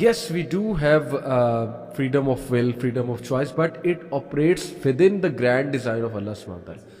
yes we do have freedom of will, freedom of choice, but it operates within the grand design of Allah subhanahu wa ta'ala,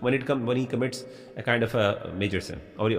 when he commits a kind of a major sin or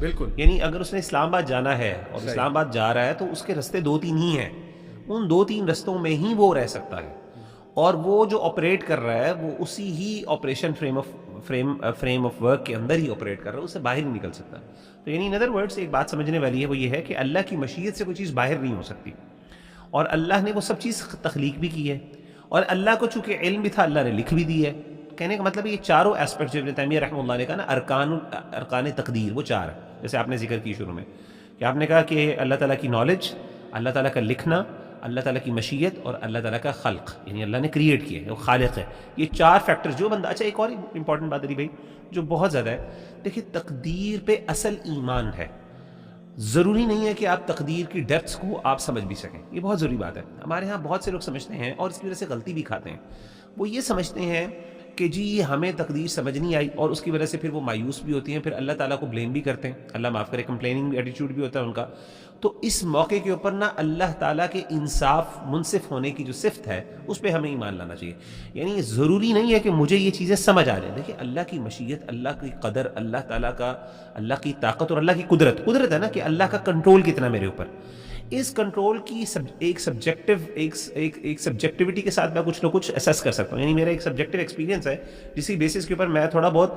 بالکل. یعنی اگر اس نے اسلام آباد جانا ہے اور اسلام آباد جا رہا ہے تو اس کے رستے 2-3 ہی ہیں، ان 2-3 رستوں میں ہی وہ رہ سکتا ہے، اور وہ جو آپریٹ کر رہا ہے وہ اسی ہی آپریشن فریم آف ورک کے اندر ہی آپریٹ کر رہا ہے، اس سے باہر نہیں نکل سکتا. تو یعنی ان ادر ورڈز ایک بات سمجھنے والی ہے، وہ یہ ہے کہ اللہ کی مشیت سے کوئی چیز باہر نہیں ہو سکتی، اور اللہ نے وہ سب چیز تخلیق بھی کی ہے، اور اللہ کو چونکہ علم بھی تھا اللہ نے لکھ بھی دی ہے. کہنے کا مطلب یہ چاروں ایسپیکٹ جو ابن تیمیہ رحمہ اللہ نے کہا نا ارکان تقدیر، وہ 4 ہے. جیسے آپ نے ذکر کی شروع میں کہ آپ نے کہا کہ اللہ تعالیٰ کی نالج، اللہ تعالیٰ کا لکھنا، اللہ تعالیٰ کی مشیت، اور اللہ تعالیٰ کا خلق، یعنی اللہ نے کریٹ کیا ہے، وہ خالق ہے. یہ 4 فیکٹر جو بندہ. اچھا ایک اور امپورٹنٹ بات علی بھائی جو بہت زیادہ ہے، دیکھیے تقدیر پہ اصل ایمان ہے. ضروری نہیں ہے کہ آپ تقدیر کی ڈیپتھس کو آپ سمجھ بھی سکیں، یہ بہت ضروری بات ہے. ہمارے ہاں بہت سے لوگ سمجھتے ہیں اور اس کی وجہ سے غلطی بھی کھاتے ہیں. وہ یہ سمجھتے ہیں کہ جی ہمیں تقدیر سمجھ نہیں آئی، اور اس کی وجہ سے پھر وہ مایوس بھی ہوتی ہیں، پھر اللہ تعالیٰ کو بلیم بھی کرتے ہیں، اللہ معاف کرے، کمپلیننگ ایٹیٹیوڈ بھی ہوتا ہے ان کا. تو اس موقع کے اوپر نا اللہ تعالیٰ کے انصاف منصف ہونے کی جو صفت ہے اس پہ ہمیں ایمان لانا چاہیے. یعنی ضروری نہیں ہے کہ مجھے یہ چیزیں سمجھ آ جائیں. دیکھیں اللہ کی مشیت، اللہ کی قدر، اللہ تعالیٰ کا، اللہ کی طاقت اور اللہ کی قدرت ہے نا کہ اللہ کا کنٹرول کتنا میرے اوپر. اس کنٹرول کی ایک سبجیکٹیوٹی کے ساتھ میں کچھ نہ کچھ اسیس کر سکتا ہوں. یعنی میرا ایک سبجیکٹیو ایکسپیرینس ہے جس کی بیسس کے اوپر میں تھوڑا بہت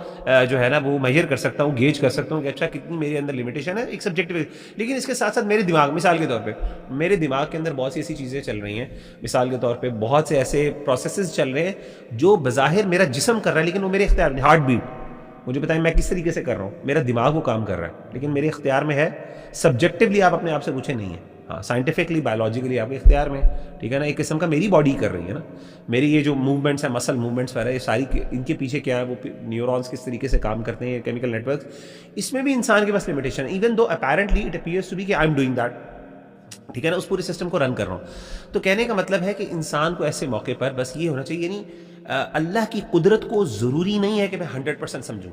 جو ہے نا وہ میجر کر سکتا ہوں، گیج کر سکتا ہوں کہ اچھا کتنی میرے اندر لمیٹیشن ہے، ایک سبجیکٹیو. لیکن اس کے ساتھ ساتھ میرے دماغ، مثال کے طور پہ میرے دماغ کے اندر بہت سی ایسی چیزیں چل رہی ہیں، مثال کے طور پہ بہت سے ایسے پروسیسز چل رہے ہیں جو بظاہر میرا جسم کر رہا ہے لیکن وہ میرے اختیار میں. ہارٹ بیٹ مجھے بتائیں میں کس طریقے سے کر رہا ہوں، میرا دماغ وہ کام کر رہا ہے لیکن میرے اختیار میں ہے. سبجیکٹیولی آپ اپنے آپ سے پوچھیں نہیں ہے، ہاں سائنٹیفکلی بایولوجیکلی آپ کے اختیار میں، ٹھیک ہے نا. ایک قسم کا میری باڈی کر رہی ہے نا، میری یہ جو موومنٹس ہیں، مسل موومنٹس وغیرہ، یہ ساری ان کے پیچھے کیا ہے، وہ نیورونس کس طریقے سے کام کرتے ہیں، کیمیکل نیٹ ورکس، اس میں بھی انسان کے پاس لمیٹیشن ہے. Even though apparently it appears to be کہ آئی ایم ڈوئنگ دیٹ، ٹھیک ہے نا، اس پورے سسٹم کو رن کر رہا ہوں. تو کہنے کا مطلب ہے کہ انسان کو ایسے موقع پر بس یہ ہونا چاہیے، یعنی اللہ کی قدرت کو ضروری نہیں ہے کہ میں 100% سمجھوں،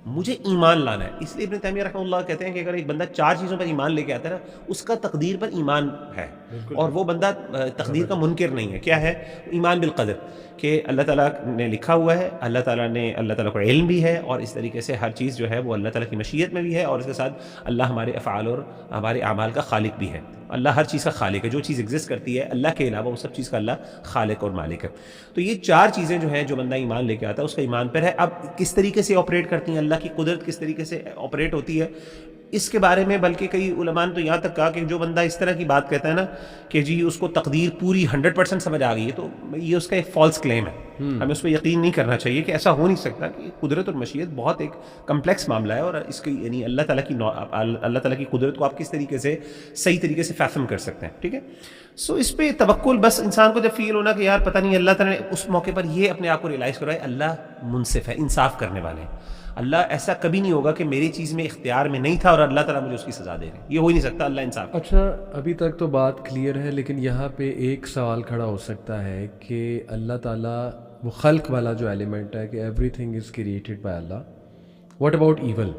مجھے ایمان لانا ہے. اس لیے ابن تیمیہ رحمہ اللہ کہتے ہیں کہ اگر ایک بندہ 4 چیزوں پر ایمان لے کے آتا ہے نا، اس کا تقدیر پر ایمان ہے، اور وہ بندہ تقدیر کا منکر نہیں ہے. کیا ہے؟ ایمان بالقدر، کہ اللہ تعالیٰ نے لکھا ہوا ہے، اللہ تعالیٰ کو علم بھی ہے، اور اس طریقے سے ہر چیز جو ہے وہ اللہ تعالیٰ کی مشیت میں بھی ہے، اور اس کے ساتھ اللہ ہمارے افعال اور ہمارے اعمال کا خالق بھی ہے. اللہ ہر چیز کا خالق ہے، جو چیز ایگزسٹ کرتی ہے اللہ کے علاوہ وہ سب چیز کا اللہ خالق اور مالک ہے. تو یہ 4 چیزیں جو ہیں جو بندہ ایمان لے کے آتا ہے اس کا ایمان پر ہے. اب کس طریقے سے آپریٹ کرتی ہیں، اللہ کی قدرت کس طریقے سے آپریٹ ہوتی ہے، اس کے بارے میں بلکہ کئی علماء نے تو یہاں تک کہا کہ جو بندہ اس طرح کی بات کہتا ہے نا کہ جی اس کو تقدیر پوری 100% سمجھ آ گئی ہے، تو یہ اس کا ایک فالس کلیم ہے. ہمیں اس پہ یقین نہیں کرنا چاہیے کہ ایسا ہو نہیں سکتا، کہ قدرت اور مشیت بہت ایک کمپلیکس معاملہ ہے، اور اس کی یعنی اللہ تعالیٰ کی قدرت کو آپ کس طریقے سے صحیح طریقے سے فہم کر سکتے ہیں. ٹھیک ہے، سو اس پہ توکل، بس انسان کو جب فیل ہونا کہ یار پتہ نہیں اللہ تعالیٰ نے اس موقع پر یہ اپنے آپ کو ریلائز کروایا اللہ منصف ہے، انصاف کرنے والے ہیں. اللہ ایسا کبھی نہیں ہوگا کہ میری چیز میں اختیار میں نہیں تھا اور اللہ تعالیٰ مجھے اس کی سزا دے رہے ہیں، یہ ہو ہی نہیں سکتا. اللہ انصاف. اچھا ابھی تک تو بات کلیئر ہے، لیکن یہاں پہ ایک سوال کھڑا ہو سکتا ہے کہ اللہ تعالیٰ وہ خلق والا جو ایلیمنٹ ہے کہ everything is created by Allah, what about evil?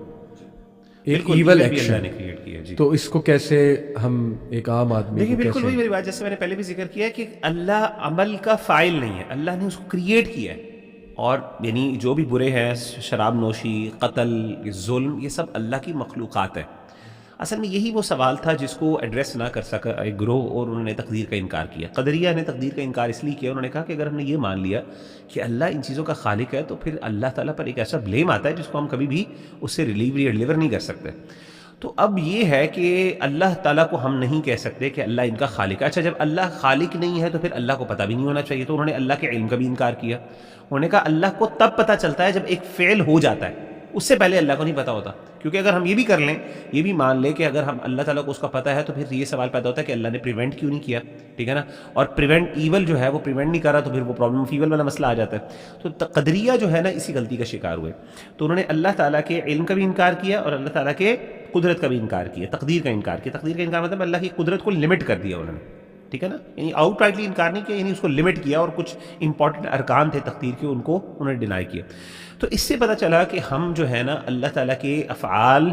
ایک ایول ایکشن جی. تو اس کو کیسے ہم ایک عام آدمی دیکھیے بالکل وہی میری بات، جیسے میں نے پہلے بھی ذکر کیا ہے کہ اللہ عمل کا فاعل نہیں ہے، اللہ نے اس کو کریٹ کیا ہے. اور یعنی جو بھی برے ہیں، شراب نوشی، قتل، ظلم، یہ سب اللہ کی مخلوقات ہے. اصل میں یہی وہ سوال تھا جس کو ایڈریس نہ کر سکا ایک گروہ، اور انہوں نے تقدیر کا انکار کیا. قدریہ نے تقدیر کا انکار اس لیے کیا، انہوں نے کہا کہ اگر ہم نے یہ مان لیا کہ اللہ ان چیزوں کا خالق ہے تو پھر اللہ تعالیٰ پر ایک ایسا بلیم آتا ہے جس کو ہم کبھی بھی اس سے ڈلیور نہیں کر سکتے. تو اب یہ ہے کہ اللہ تعالیٰ کو ہم نہیں کہہ سکتے کہ اللہ ان کا خالق ہے. اچھا جب اللہ خالق نہیں ہے تو پھر اللہ کو پتہ بھی نہیں ہونا چاہیے، تو انہوں نے اللہ کے علم کا بھی انکار کیا. انہوں نے کہا اللہ کو تب پتہ چلتا ہے جب ایک فعل ہو جاتا ہے، اس سے پہلے اللہ کو نہیں پتہ ہوتا. کیونکہ اگر ہم یہ بھی کر لیں، یہ بھی مان لیں کہ اگر ہم اللہ تعالیٰ کو اس کا پتہ ہے تو پھر یہ سوال پیدا ہوتا ہے کہ اللہ نے پریونٹ کیوں نہیں کیا، ٹھیک ہے نا. اور پریونٹ ایول جو ہے وہ پریونٹ نہیں کر رہا تو پھر وہ پرابلم آف ایول والا مسئلہ آ جاتا ہے. تو قدریہ جو ہے نا اسی غلطی کا شکار ہوئے. تو انہوں نے اللہ تعالیٰ کے علم کا بھی انکار کیا اور اللہ تعالیٰ کے قدرت کا بھی انکار کیا، تقدیر کا انکار کیا. تقدیر کا انکار مطلب اللہ کی قدرت کو لمٹ کر دیا انہوں نے، ٹھیک ہے نا. یعنی آؤٹ رائٹلی انکار نہیں کیا، یعنی اس کو لمٹ کیا، اور کچھ امپورٹنٹ ارکان تھے تقدیر کے ان کو انہوں نے ڈینائی کیا. تو اس سے پتہ چلا کہ ہم جو ہے نا اللہ تعالیٰ کے افعال،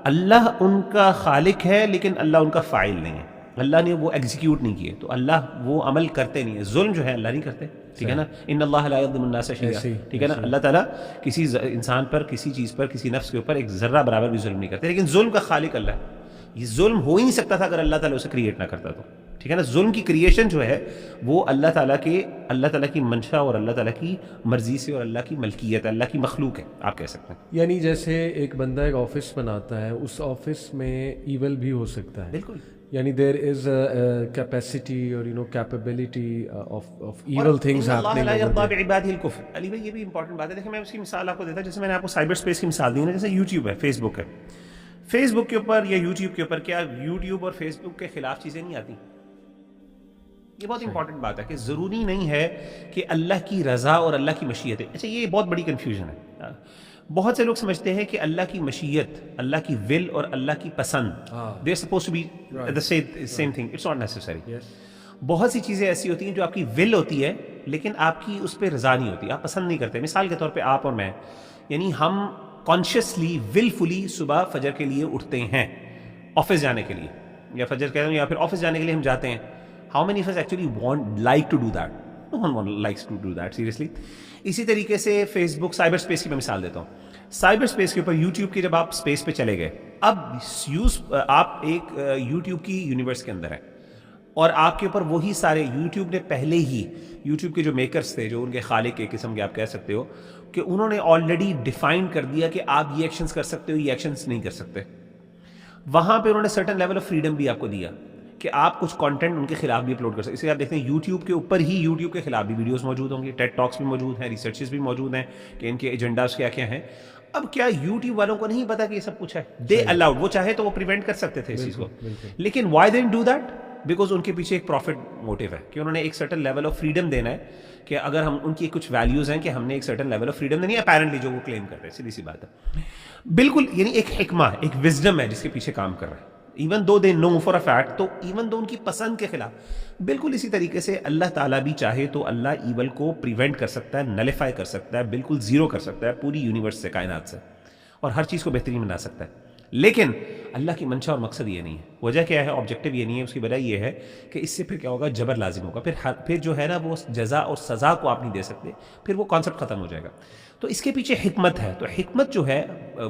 اللہ ان کا خالق ہے لیکن اللہ ان کا فاعل نہیں ہے. اللہ نے وہ ایگزیکیوٹ نہیں کیے، تو اللہ وہ عمل کرتے نہیں ہے. ظلم جو ہے اللہ نہیں کرتے، ٹھیک ہے نا. ان اللہ لا یظلم الناس شیئا، ٹھیک ہے نا. اللہ تعالیٰ کسی انسان پر، کسی چیز پر، کسی نفس کے اوپر ایک ذرہ برابر بھی ظلم نہیں کرتے. لیکن ظلم کا خالق اللہ ہے. یہ ظلم ہو ہی نہیں سکتا تھا اگر اللہ تعالیٰ اسے کریٹ نہ کرتا تو، ٹھیک ہے نا. ظلم کی کریشن جو ہے وہ اللہ تعالیٰ کی منشا اور اللہ تعالیٰ کی مرضی سے اور اللہ کی ملکیت ہے، اللہ کی مخلوق ہے، آپ کہہ سکتے ہیں. یعنی جیسے ایک بندہ ایک آفس بناتا ہے، اس آفس میں ایول بھی ہو سکتا ہے. بالکل. یعنی دیر از کیپیسٹی اور capability of evil things happening. Ali بھائی یہ بھی امپورٹنٹ بات ہے. دیکھیں میں اس کی مثال آپ کو دیتا ہوں. جیسے میں نے آپ کو سائبر اسپیس کی مثال دی نا، جیسے یوٹیوب ہے، فیس بک ہے. فیس بک کے اوپر یا یوٹیوب کے اوپر کیا یوٹیوب اور فیس بک کے خلاف چیزیں نہیں آتی؟ یہ بہت امپورٹنٹ بات ہے کہ ضروری نہیں ہے کہ اللہ کی رضا اور اللہ کی مشیت ہے. اچھا یہ بہت بڑی کنفیوژن ہے. بہت سے لوگ سمجھتے ہیں کہ اللہ کی مشیت، اللہ کی ول اور اللہ کی پسند they are suppose to be the same thing. It's not necessary. بہت سی چیزیں ایسی ہوتی ہیں جو آپ کی ول ہوتی ہے لیکن آپ کی اس پہ رضا نہیں ہوتی، آپ پسند نہیں کرتے. مثال کے طور پہ آپ اور میں، یعنی ہم کانشیسلی ول فلی صبح فجر کے لیے اٹھتے ہیں آفس جانے کے لیے، یا فجر کہہ رہا ہوں یا پھر آفس جانے کے لیے ہم جاتے ہیں. How many of us actually want like to do that? No one likes to do that seriously. اسی طریقے سے فیس بک، سائبر اسپیس کی میں مثال دیتا ہوں. سائبر اسپیس کے اوپر یوٹیوب کی جب آپ اسپیس پہ چلے گئے، اب آپ ایک یوٹیوب کی یونیورس کے اندر ہیں اور آپ کے اوپر وہی سارے یوٹیوب نے پہلے ہی، یوٹیوب کے جو میکرز تھے، جو ان کے خالق کے قسم کے آپ کہہ سکتے ہو، کہ انہوں نے آلریڈی ڈیفائن کر دیا کہ آپ یہ ایکشنز کر سکتے ہو، یہ ایکشنز نہیں کر سکتے. وہاں پہ انہوں نے سرٹن لیول آف فریڈم بھی آپ کو دیا کہ آپ کچھ کانٹینٹ ان کے خلاف بھی اپلوڈ کر سکتے. اس لیے آپ دیکھتے ہیں یوٹیوب کے اوپر ہی یوٹیوب کے خلاف بھی ویڈیوز موجود ہوں گی، ٹیڈ ٹاکس بھی موجود ہیں، ریسرچز بھی موجود ہیں کہ ان کے ایجنڈاز کیا کیا ہیں. اب کیا یوٹیوب والوں کو نہیں پتا کہ یہ سب کچھ ہے؟ دے الاؤڈ، وہ چاہے تو وہ پریونٹ کر سکتے تھے اس چیز کو، لیکن why they do that? Because ان کے پیچھے ایک پروفٹ موٹیو ہے کہ انہوں نے ایک سرٹن لیول آف فریڈم دینا ہے، کہ اگر ہم ان کی کچھ ویلیوز ہیں کہ ہم نے ایک سرٹن لیول آف فریڈم دینی ہے، اپیرنٹلی جو وہ کلیم کر رہے ہیں. سیدھی سی بات ہے. بالکل، یعنی ایک حکمہ، ایک وزڈم ہے جس کے پیچھے کام کر رہا ہے. Even though they know for a fact, تو ایون دو ان کی پسند کے خلاف. بالکل اسی طریقے سے اللہ تعالیٰ بھی چاہے تو اللہ ایول کو پریونٹ کر سکتا ہے، نلیفائی کر سکتا ہے، بالکل زیرو کر سکتا ہے پوری یونیورس سے، کائنات سے، اور ہر چیز کو بہترین بنا سکتا ہے. لیکن اللہ کی منشا اور مقصد یہ نہیں ہے. وجہ کیا ہے؟ آبجیکٹو یہ نہیں ہے. اس کی وجہ یہ ہے کہ اس سے پھر کیا ہوگا؟ جبر لازم ہوگا. پھر جو ہے نا وہ جزا اور سزا کو آپ نہیں دے سکتے، پھر وہ کانسیپٹ ختم ہو جائے گا. تو اس کے پیچھے حکمت ہے. تو حکمت جو ہے،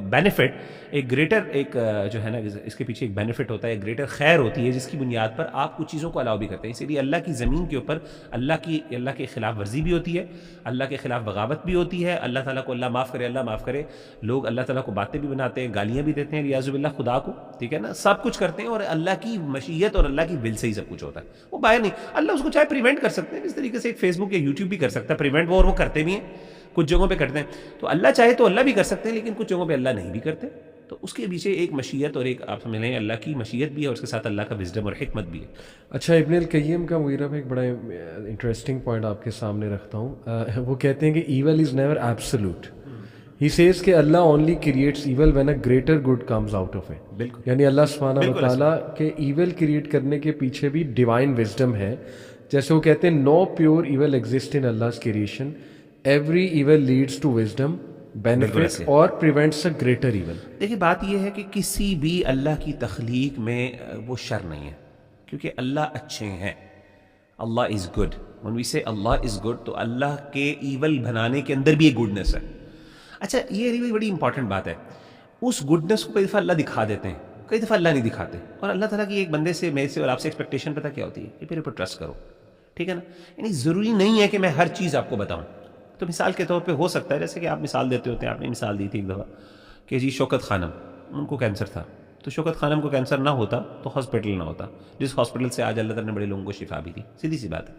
بینیفٹ، ایک گریٹر، ایک جو ہے نا اس کے پیچھے ایک بینیفٹ ہوتا ہے، ایک گریٹر خیر ہوتی ہے جس کی بنیاد پر آپ کچھ چیزوں کو الاؤ بھی کرتے ہیں. اسی لیے اللہ کی زمین کے اوپر اللہ کے خلاف ورزی بھی ہوتی ہے، اللہ کے خلاف بغاوت بھی ہوتی ہے. اللہ تعالیٰ کو اللہ معاف کرے، اللہ معاف کرے، لوگ اللہ تعالیٰ کو باتیں بھی بناتے ہیں، گالیاں بھی دیتے ہیں ریاض باللہ خدا کو، ٹھیک ہے نا، سب کچھ کرتے ہیں. اور اللہ کی مشیت اور اللہ کی ول سے ہی سب کچھ ہوتا ہے، وہ باہر نہیں. اللہ اس کو چاہے پریونٹ کر سکتے ہیں، اس طریقے سے ایک فیس بک یا یوٹیوب بھی کر سکتا ہے پریونٹ، وہ کرتے بھی ہیں، کچھ جگہوں پہ کرتے ہیں. تو اللہ چاہے تو اللہ بھی کر سکتے ہیں، لیکن کچھ جگہوں پہ اللہ نہیں بھی کرتے. تو اس کے پیچھے ایک مشیت اور ایک آپ سمجھ لیں اللہ کی مشیت بھی ہے، اور اس کے ساتھ اللہ کا وزڈم اور حکمت بھی ہے. اچھا، ابن القیم کا مغیرہ میں ایک بڑا انٹرسٹنگ پوائنٹ آپ کے سامنے رکھتا ہوں. وہ کہتے ہیں کہ evil is never absolute. He says کہ Allah only creates evil when a greater good comes out of it. بالکل، یعنی اللہ سبحانہ و تعالیٰ کے ایول کریٹ کرنے کے پیچھے بھی ڈیوائن وزڈم ہے. جیسے وہ کہتے ہیں no pure evil exist in اللہ's creation, every evil leads to wisdom, benefit اور پریونٹس اے گریٹر ایول. دیکھیے بات یہ ہے کہ کسی بھی اللہ کی تخلیق میں وہ شر نہیں ہے، کیونکہ اللہ اچھے ہیں. Allah is good. when we say Allah is good, تو اللہ کے ایول بنانے کے اندر بھی ایک گڈنس ہے. اچھا یہ بڑی امپورٹنٹ بات ہے. اس گڈنس کو کئی دفعہ اللہ دکھا دیتے ہیں، کئی دفعہ اللہ نہیں دکھاتے. اور اللہ تعالیٰ کی ایک بندے سے، میرے سے اور آپ سے ایکسپیکٹیشن پتہ کیا ہوتی ہے؟ کہ میرے اوپر ٹرسٹ کرو، ٹھیک ہے نا. یعنی ضروری نہیں ہے کہ میں ہر چیز آپ کو بتاؤں. تو مثال کے طور پہ ہو سکتا ہے، جیسے کہ آپ مثال دیتے ہوتے ہیں، آپ نے مثال دی تھی ایک دفعہ کہ جی شوکت خانم، ان کو کینسر تھا. تو شوکت خانم کو کینسر نہ ہوتا تو ہاسپٹل نہ ہوتا، جس ہاسپٹل سے آج اللہ تعالیٰ نے بڑے لوگوں کو شفا بھی دی. سیدھی سی بات ہے.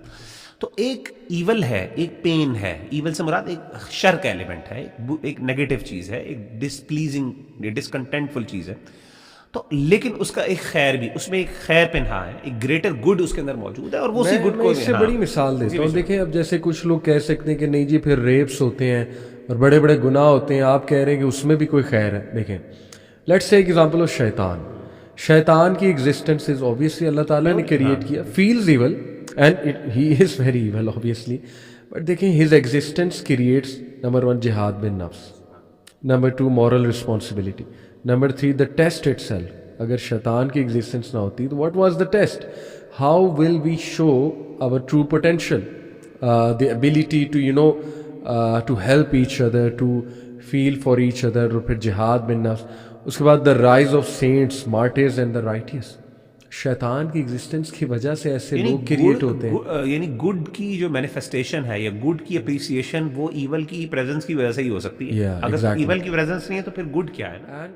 تو ایک ایول ہے، ایک پین ہے. ایول سے مراد ایک شر کا ایلیمنٹ ہے، ایک نیگیٹو چیز ہے، ایک ڈسپلیزنگ، ڈسکنٹینٹفل چیز ہے. تو لیکن اس کا ایک خیر بھی، اس میں ایک خیر پنہا ہے، ایک گریٹر گڈ اس کے اندر موجود ہے. اور وہ اسی گڈ کو، اس سے بڑی مثال دیتا ہوں. دیکھیں اب جیسے کچھ لوگ کہہ سکتے ہیں کہ نہیں جی پھر ریپس ہوتے ہیں اور بڑے بڑے گناہ ہوتے ہیں، آپ کہہ رہے ہیں کہ اس میں بھی کوئی خیر ہے. دیکھیں لیٹس ٹیک ایگزامپل آف شیطان کی ایگزسٹنس از اوبویسلی اللہ تعالیٰ نے کریٹ کیا، feels evil and he is very evil obviously. But دیکھیں ہز ایگزسٹنس کریٹس نمبر 1 جہاد بن نفس، number 2 moral responsibility, number 3 the test itself, اگر شیطان کی ایگزسٹنس نہ ہوتی تو what was the test? How will we show our true potential, the ability to to help each other, to feel for each other, اور پھر جہاد بن نفس. اس کے بعد the rise of saints, martyrs and the righteous. شیطان کی existence کی وجہ سے ایسے لوگ کریٹ ہوتے ہیں. یعنی گڈ کی جو مینیفیسٹیشن ہے یا گڈ کی اپریسیشن وہ ایول کی پریزنس کی وجہ سے ہی ہو سکتی ہے. اگر ایول کی پریزنس نہیں ہے تو پھر گڈ کیا ہے نا.